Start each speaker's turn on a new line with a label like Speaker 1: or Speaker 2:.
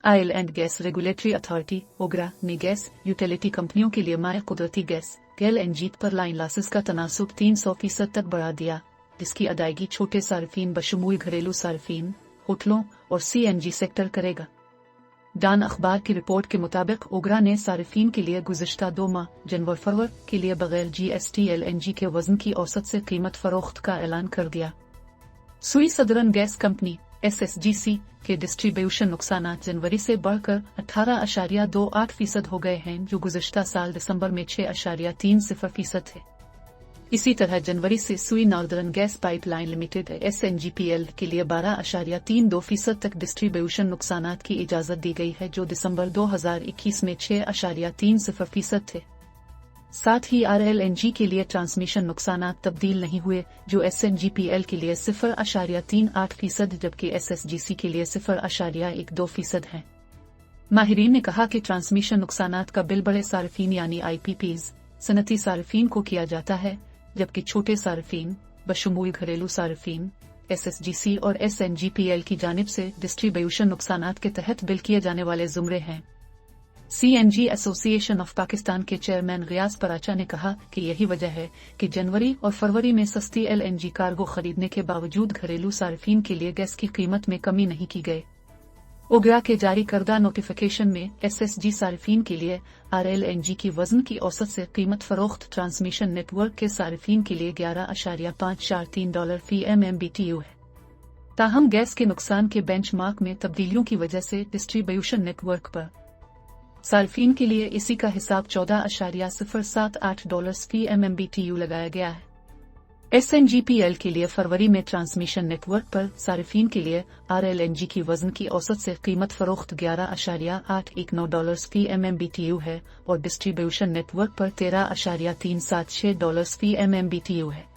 Speaker 1: Oil and gas regulatory authority OGRA ने gas utility कंपनियों के लिए माए कुदरती गैस (एलएनजी) पर लाइन लॉसेस का तनासुब 300% तक बढ़ा दिया, जिसकी अदायगी छोटे सार्फिन बशमूल घरेलू सार्फिन, होटलों और सीएनजी सेक्टर करेगा। डान अखबार की रिपोर्ट के मुताबिक ओगरा ने सार्फिन के लिए गुज़िश्ता 2 माह जनवरी-फरवरी के लिए बगैर जीएसटी एलएनजी के वजन की औसत से कीमत फरोख्त का ऐलान कर दिया। सुई सदरन गैस कंपनी (एसएसजीसी) के डिस्ट्रीब्यूशन नुकसानात जनवरी से बढ़कर 18.28% हो गए हैं, जो गुज़िश्ता साल दिसंबर में 6.30% थे। इसी तरह जनवरी से सुई नॉर्दर्न गैस पाइपलाइन लिमिटेड (एसएनजीपीएल) के लिए 12.32% तक डिस्ट्रीब्यूशन नुकसानात की इजाजत दी गई है, जो दिसंबर 2021 में 6.30% थे। साथ ही आरएलएनजी के लिए ट्रांसमिशन नुकसानात तब्दील नहीं हुए, जो एसएनजीपीएल के लिए 0.38%, जबकि एसएसजीसी के लिए 0.12% हैं। माहिरीन ने कहा कि ट्रांसमिशन नुकसानात का बिल बड़े सार्फिन यानी आईपीपीज, सनती सार्फिन को किया जाता है, जबकि छोटे सार्फिन बशमूल घरेलू सार्फिन एसएसजीसी और एसएनजीपीएल की जानिब से डिस्ट्रीब्यूशन नुकसानात के तहत बिल किए जाने वाले जुमरे हैं। सीएनजी एसोसिएशन ऑफ पाकिस्तान के चेयरमैन गियास पराचा ने कहा कि यही वजह है कि जनवरी और फरवरी में सस्ती एलएनजी कार्गो खरीदने के बावजूद घरेलू सार्फिन के लिए गैस की कीमत में कमी नहीं की गई। ओगरा के जारी करदा नोटिफिकेशन में एसएसजी सार्फिन के लिए आरएलएनजी की वजन की औसत से कीमत फरोख्त ट्रांसमिशन नेटवर्क के सार्फिन के लिए $11.543 फी MMBTU है। ताहम गैस के नुकसान के बेंचमार्क में तब्दीलियों की वजह से डिस्ट्रीब्यूशन नेटवर्क पर सार्फिन के लिए इसी का हिसाब $14.078 फी MMBTU लगाया गया है। एसएनजीपीएल के लिए फरवरी में ट्रांसमिशन नेटवर्क पर सार्फिन के लिए आरएलएनजी की वजन की औसत से कीमत फरोख्त $11.819 फी MMBTU है और डिस्ट्रीब्यूशन नेटवर्क पर $13.376 फी MMBTU है।